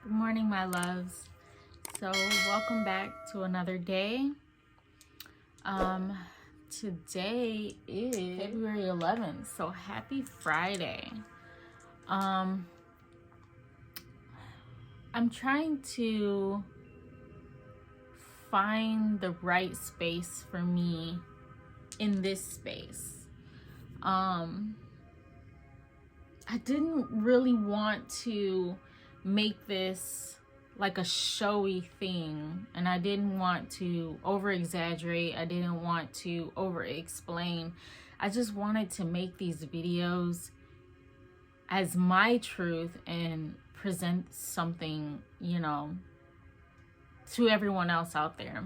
Good morning, my loves. So welcome back to another day. Today is February 11th, so happy Friday. I'm trying to find the right space for me in this space. I didn't really want to make this like a showy thing, and I didn't want to over exaggerate. I didn't want to over explain. I just wanted to make these videos as my truth and present something, to everyone else out there.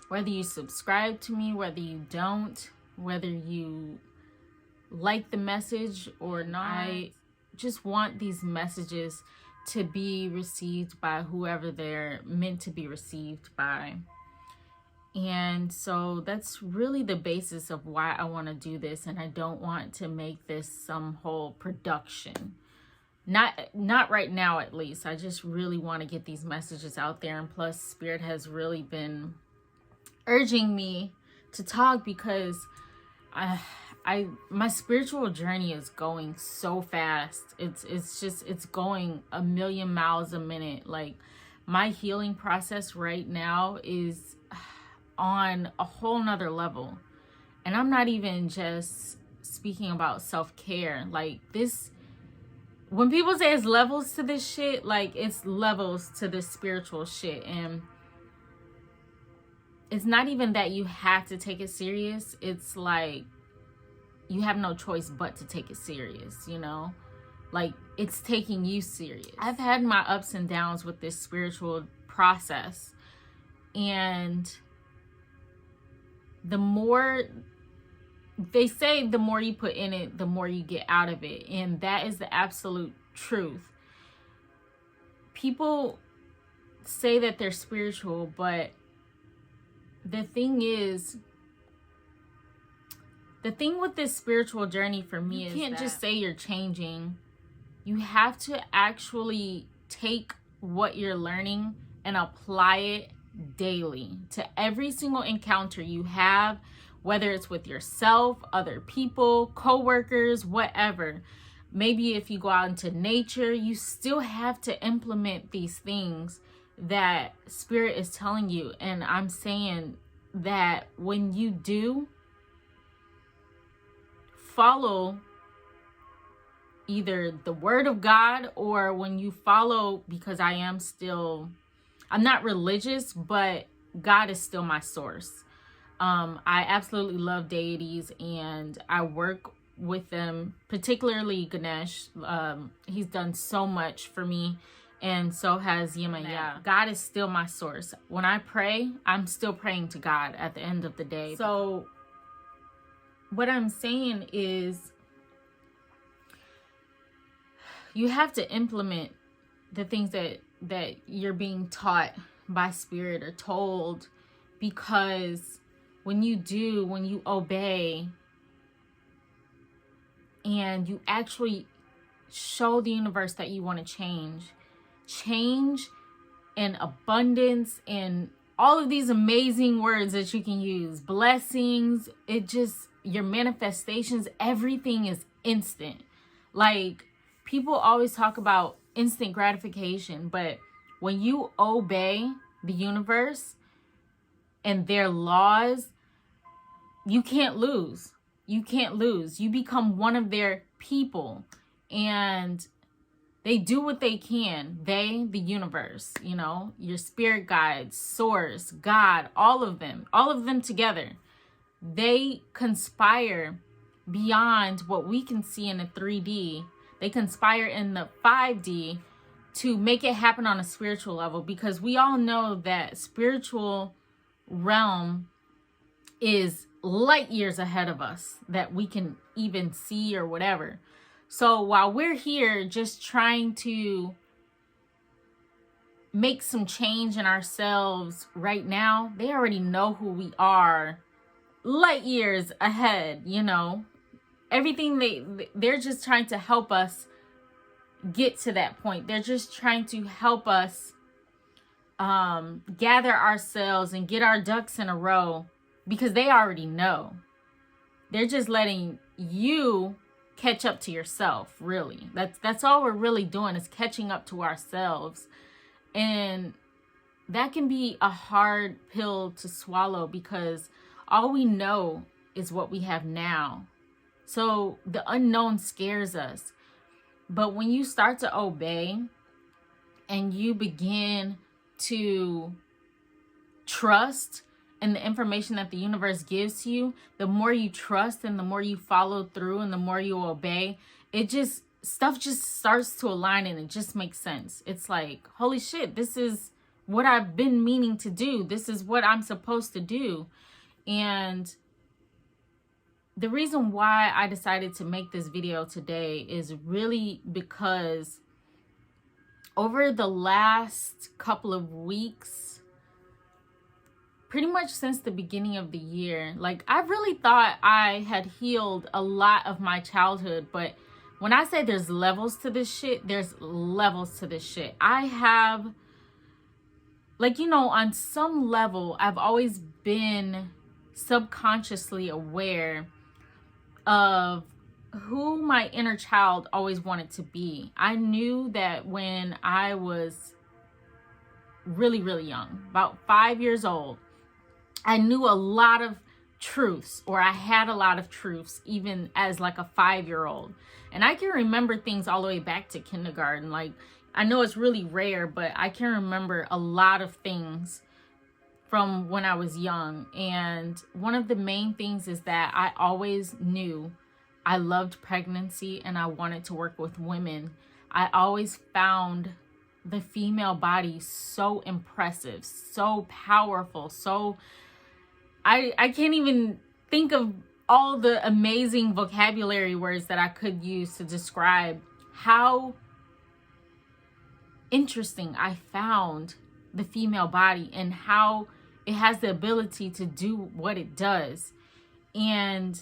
Whether you subscribe to me, whether you don't, whether you like the message or not, I just want these messages to be received by whoever they're meant to be received by. And so that's really the basis of why I want to do this, and I don't want to make this some whole production. Not right now, at least. I just really want to get these messages out there, and plus Spirit has really been urging me to talk because my spiritual journey is going so fast. It's going a million miles a minute. Like, my healing process right now is on a whole nother level. And I'm not even just speaking about self-care. Like, this, when people say it's levels to this shit, like, it's levels to this spiritual shit. And it's not even that you have to take it serious. It's like you have no choice but to take it serious, like, it's taking you serious. I've had my ups and downs with this spiritual process, and the more they say, the more you put in it, the more you get out of it. And that is the absolute truth. People say that they're spiritual, but the thing with this spiritual journey for me is you can't just say you're changing. You have to actually take what you're learning and apply it daily to every single encounter you have, whether it's with yourself, other people, co-workers, whatever. Maybe if you go out into nature, you still have to implement these things that Spirit is telling you. And I'm saying that when you do follow either the word of God, or when you follow, because I'm not religious, but God is still my source. I absolutely love deities, and I work with them, particularly Ganesh. He's done so much for me, and so has Yemaya. God is still my source. When I pray, I'm still praying to God at the end of the day. So what I'm saying is, you have to implement the things that you're being taught by Spirit or told, because when you obey and you actually show the universe that you want to change in abundance, and all of these amazing words that you can use, blessings, your manifestations, everything is instant. Like, people always talk about instant gratification, but when you obey the universe and their laws, you can't lose. You can't lose. You become one of their people, and they do what they can. The universe, your spirit guides, source, God, all of them together. They conspire beyond what we can see in the 3D. They conspire in the 5D to make it happen on a spiritual level, because we all know that spiritual realm is light years ahead of us that we can even see or whatever. So while we're here just trying to make some change in ourselves right now, they already know who we are light years ahead. Everything they're just trying to help us get to that point. They're just trying to help us gather ourselves and get our ducks in a row, because they already know. They're just letting you catch up to yourself, really. That's all we're really doing, is catching up to ourselves. And that can be a hard pill to swallow, because all we know is what we have now. So the unknown scares us. But when you start to obey and you begin to trust in the information that the universe gives to you, the more you trust and the more you follow through and the more you obey, stuff just starts to align and it just makes sense. It's like, holy shit, this is what I've been meaning to do. This is what I'm supposed to do. And the reason why I decided to make this video today is really because over the last couple of weeks, pretty much since the beginning of the year, like, I really thought I had healed a lot of my childhood. But when I say there's levels to this shit, there's levels to this shit. I have, like, you know, on some level, I've always been subconsciously aware of who my inner child always wanted to be. I knew that when I was really, really young, about 5 years old, I knew a lot of truths, or I had a lot of truths, even as like a 5-year-old. And I can remember things all the way back to kindergarten. Like, I know it's really rare, but I can remember a lot of things from when I was young. And one of the main things is that I always knew I loved pregnancy and I wanted to work with women. I always found the female body so impressive, so powerful, so I can't even think of all the amazing vocabulary words that I could use to describe how interesting I found the female body and how it has the ability to do what it does. And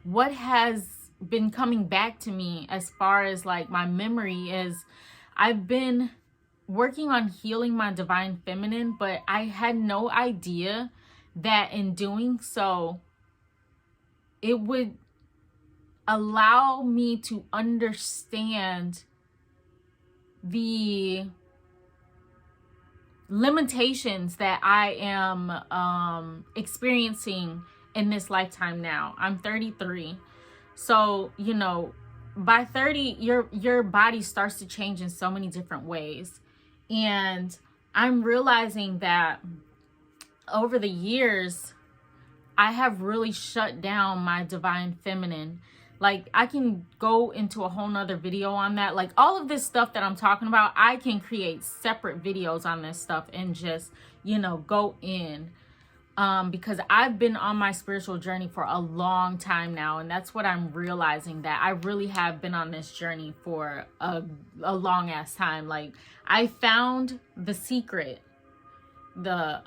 what has been coming back to me as far as like my memory is, I've been working on healing my divine feminine, but I had no idea that in doing so, it would allow me to understand the limitations that I am experiencing in this lifetime now. I'm 33. So, you know, by 30, your body starts to change in so many different ways. And I'm realizing that over the years, I have really shut down my divine feminine. Like, I can go into a whole nother video on that. Like, all of this stuff that I'm talking about, I can create separate videos on this stuff and just, you know, go in. Because I've been on my spiritual journey for a long time now. And that's what I'm realizing, that I really have been on this journey for a long ass time. Like, I found the secret, the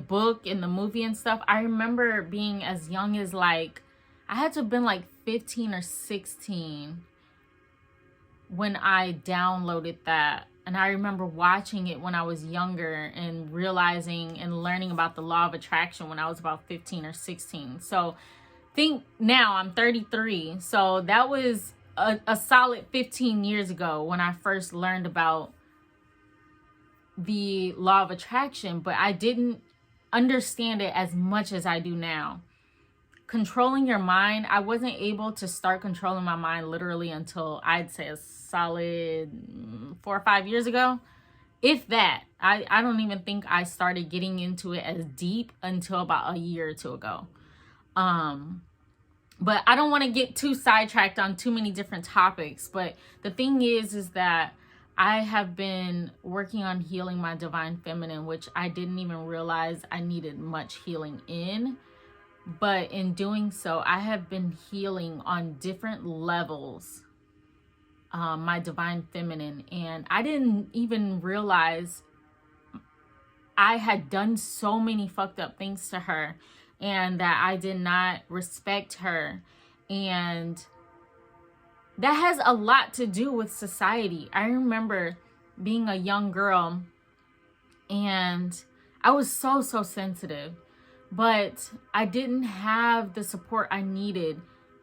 book and the movie and stuff. I remember being as young as, like, I had to have been like 15 or 16 when I downloaded that. And I remember watching it when I was younger and realizing and learning about the law of attraction when I was about 15 or 16. So think now I'm 33. So that was a solid 15 years ago when I first learned about the law of attraction, but I didn't understand it as much as I do now. Controlling your mind, I wasn't able to start controlling my mind literally until I'd say a solid 4 or 5 years ago. If that, I don't even think I started getting into it as deep until about a year or two ago. But I don't want to get too sidetracked on too many different topics. But the thing is that I have been working on healing my divine feminine, which I didn't even realize I needed much healing in. But in doing so, I have been healing on different levels, my divine feminine. And I didn't even realize I had done so many fucked up things to her, and that I did not respect her. And that has a lot to do with society. I remember being a young girl and I was so sensitive, but I didn't have the support I needed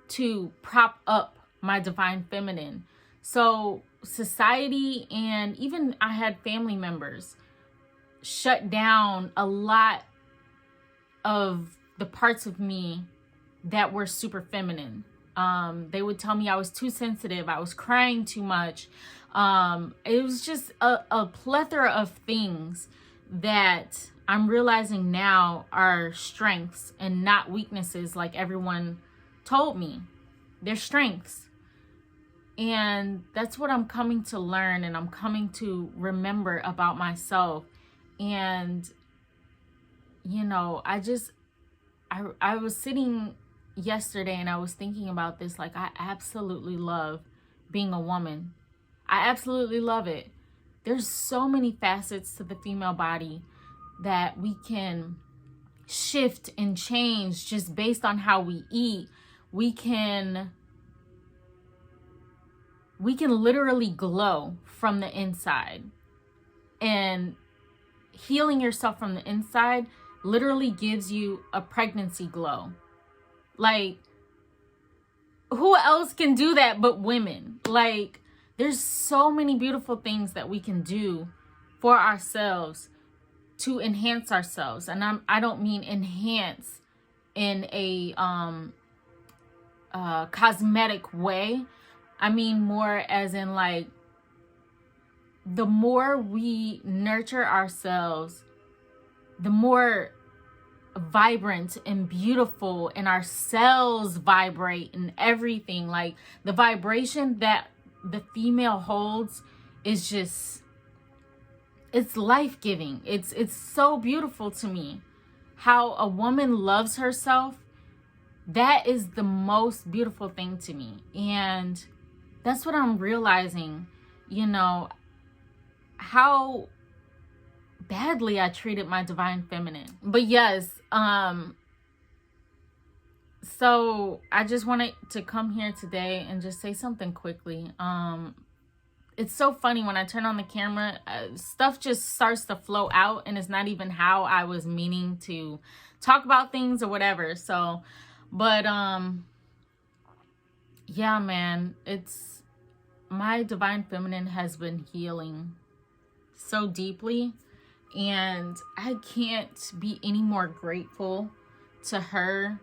to prop up my divine feminine. So society, and even I had family members, shut down a lot of the parts of me that were super feminine. They would tell me I was too sensitive, I was crying too much. It was just a plethora of things that I'm realizing now are strengths and not weaknesses like everyone told me. They're strengths. And that's what I'm coming to learn, and I'm coming to remember about myself. And, you know, I was sitting yesterday and I was thinking about this. Like, I absolutely love being a woman. I absolutely love it. There's so many facets to the female body that we can shift and change just based on how we eat. We can literally glow from the inside. And healing yourself from the inside literally gives you a pregnancy glow. Like, who else can do that but women? Like, there's so many beautiful things that we can do for ourselves to enhance ourselves. And I don't mean enhance in a cosmetic way. I mean more as in, like, the more we nurture ourselves, the more vibrant and beautiful, and our cells vibrate and everything. Like, the vibration that the female holds is just, it's life-giving. It's so beautiful to me. How a woman loves herself, that is the most beautiful thing to me. And that's what I'm realizing, you know, how badly I treated my divine feminine. But yes, so I just wanted to come here today and just say something quickly. It's so funny when I turn on the camera, stuff just starts to flow out, and it's not even how I was meaning to talk about things or whatever. So, but yeah, man, it's, my divine feminine has been healing so deeply, and I can't be any more grateful to her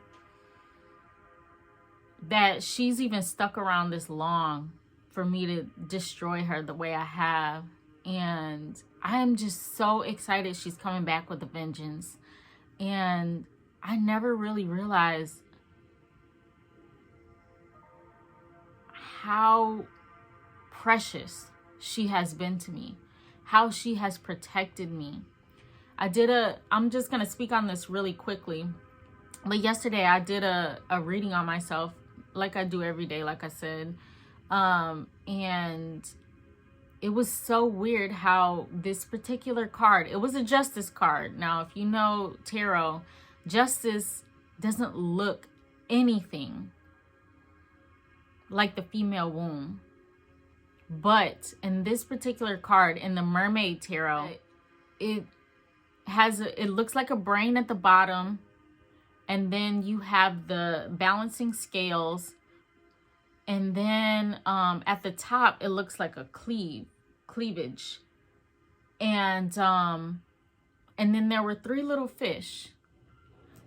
that she's even stuck around this long for me to destroy her the way I have. And I am just so excited she's coming back with a vengeance. And I never really realized how precious she has been to me, how she has protected me. I'm just going to speak on this really quickly. But yesterday I did a reading on myself, like I do every day, like I said. And it was so weird how this particular card, it was a justice card. Now, if you know tarot, justice doesn't look anything like the female womb. But in this particular card, in the Mermaid Tarot, it looks like a brain at the bottom, and then you have the balancing scales, and then at the top it looks like a cleavage, and then there were 3 little fish.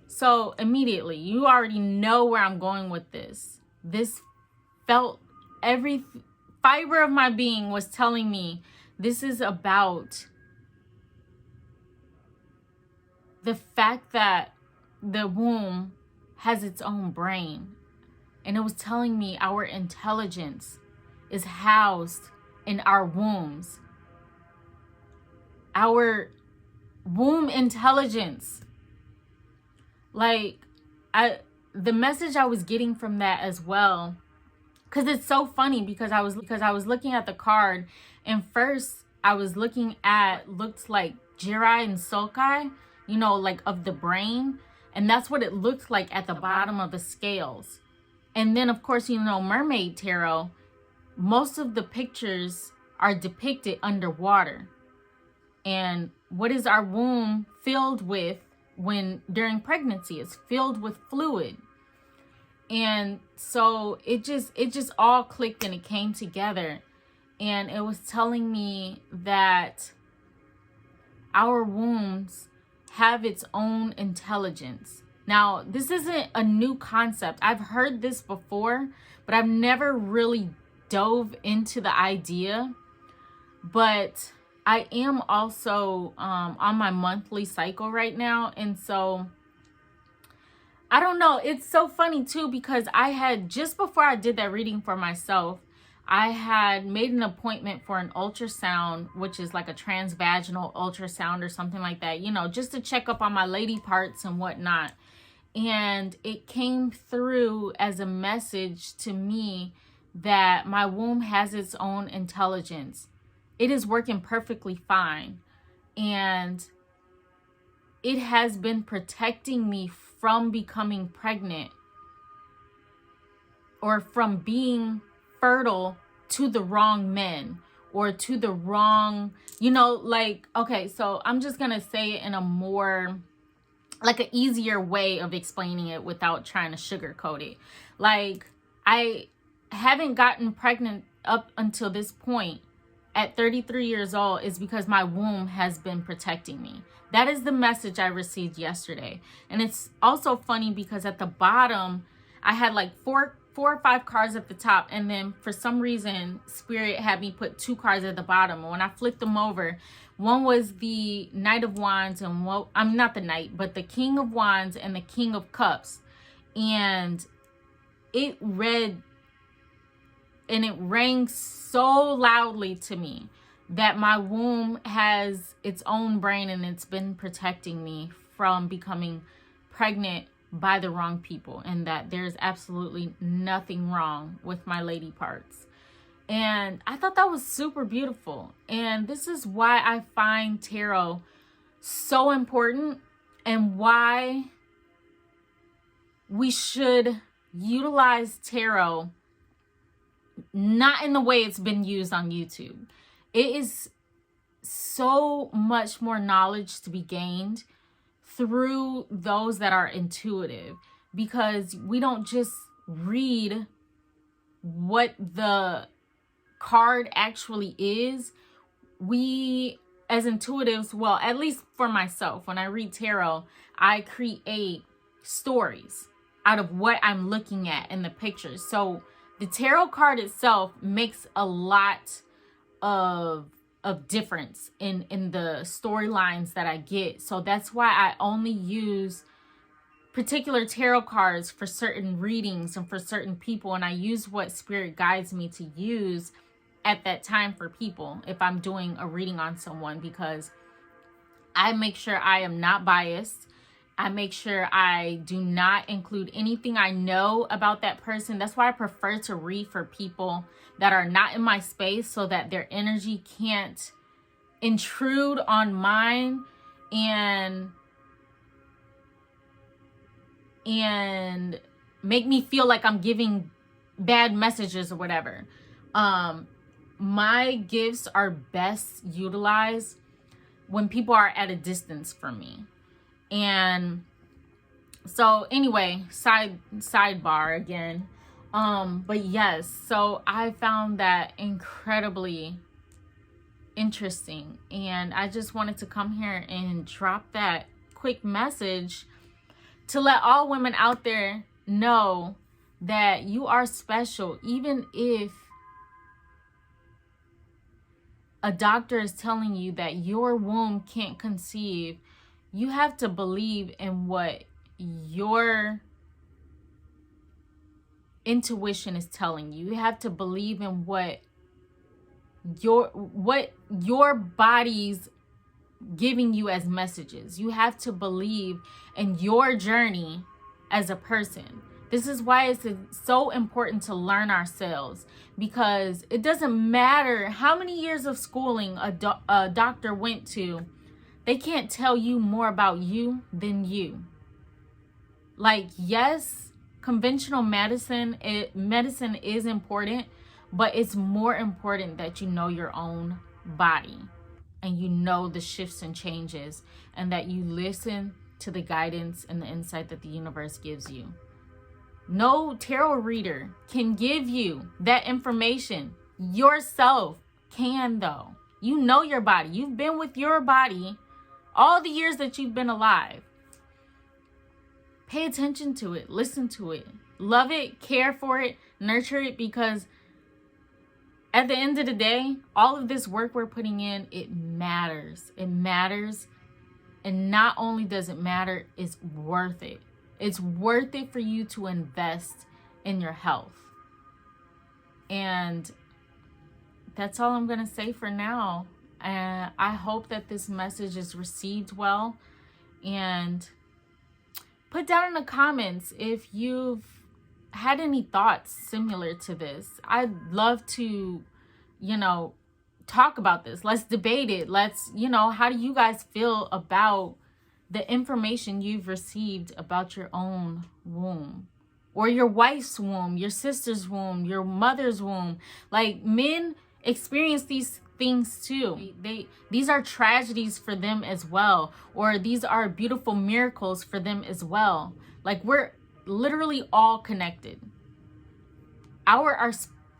So immediately you already know where I'm going with this. This felt, every fiber of my being was telling me this is about the fact that the womb has its own brain. And it was telling me our intelligence is housed in our wombs. Our womb intelligence. Like, the message I was getting from that as well, because it's so funny, because I was looking at the card, and first I was looking at, looked like Jirai and Sokai, you know, like of the brain, and that's what it looked like at the bottom of the scales. And then of course, you know, Mermaid Tarot, most of the pictures are depicted underwater. And what is our womb filled with when during pregnancy? It's filled with fluid. And so it just all clicked and it came together. And it was telling me that our wombs have its own intelligence. Now, this isn't a new concept. I've heard this before, but I've never really dove into the idea. But I am also on my monthly cycle right now. And so I don't know. It's so funny too, because I had, just before I did that reading for myself, I had made an appointment for an ultrasound, which is like a transvaginal ultrasound or something like that, you know, just to check up on my lady parts and whatnot. And it came through as a message to me that my womb has its own intelligence. It is working perfectly fine. And it has been protecting me from becoming pregnant or from being fertile to the wrong men or to the wrong, you know, like, okay, so I'm just going to say it in a more, like an easier way of explaining it without trying to sugarcoat it. Like, I haven't gotten pregnant up until this point at 33 years old is because my womb has been protecting me. That is the message I received yesterday. And it's also funny because at the bottom, I had like four or five cards at the top. And then for some reason, Spirit had me put 2 cards at the bottom. And when I flipped them over, one was the Knight of Wands and I'm not the Knight, but the King of Wands and the King of Cups. And it read and it rang so loudly to me that my womb has its own brain and it's been protecting me from becoming pregnant by the wrong people, and that there's absolutely nothing wrong with my lady parts. And I thought that was super beautiful. And this is why I find tarot so important and why we should utilize tarot not in the way it's been used on YouTube. It is so much more knowledge to be gained through those that are intuitive, because we don't just read what the card actually is. We, as intuitives, well, at least for myself, when I read tarot, I create stories out of what I'm looking at in the pictures. So the tarot card itself makes a lot of difference in the storylines that I get. So that's why I only use particular tarot cards for certain readings and for certain people. And I use what Spirit guides me to use at that time for people if I'm doing a reading on someone, because I make sure I am not biased. I make sure I do not include anything I know about that person. That's why I prefer to read for people that are not in my space, so that their energy can't intrude on mine and make me feel like I'm giving bad messages or whatever. My gifts are best utilized when people are at a distance from me. And so anyway, sidebar again. But yes, so I found that incredibly interesting. And I just wanted to come here and drop that quick message to let all women out there know that you are special. Even if a doctor is telling you that your womb can't conceive, you have to believe in what your intuition is telling you. You have to believe in what your body's giving you as messages. You have to believe in your journey as a person. This is why it's so important to learn ourselves, because it doesn't matter how many years of schooling a doctor went to. They can't tell you more about you than you. Like, yes, conventional medicine is important, But it's more important that you know your own body and you know the shifts and changes, and that you listen to the guidance and the insight that the universe gives you. No tarot reader can give you that information. Yourself can, though. You know your body. You've been with your body all the years that you've been alive. Pay attention to it. Listen to it. Love it. Care for it. Nurture it, because at the end of the day, all of this work we're putting in, it matters. It matters. And not only does it matter, it's worth it. It's worth it for you to invest in your health. And that's all I'm going to say for now. And I hope that this message is received well. And put down in the comments if you've had any thoughts similar to this. I'd love to, talk about this. Let's debate it. Let's, how do you guys feel about the information you've received about your own womb, or your wife's womb, your sister's womb, your mother's womb? Like, men experience these things too. These are tragedies for them as well, or these are beautiful miracles for them as well. Like, we're literally all connected. Our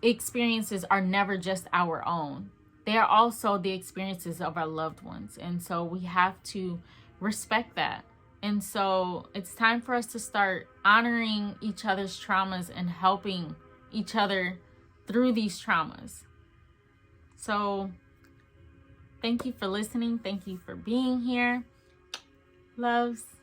experiences are never just our own. They are also the experiences of our loved ones. And so we have to respect that. And so it's time for us to start honoring each other's traumas and helping each other through these traumas. So thank you for listening. Thank you for being here. Loves.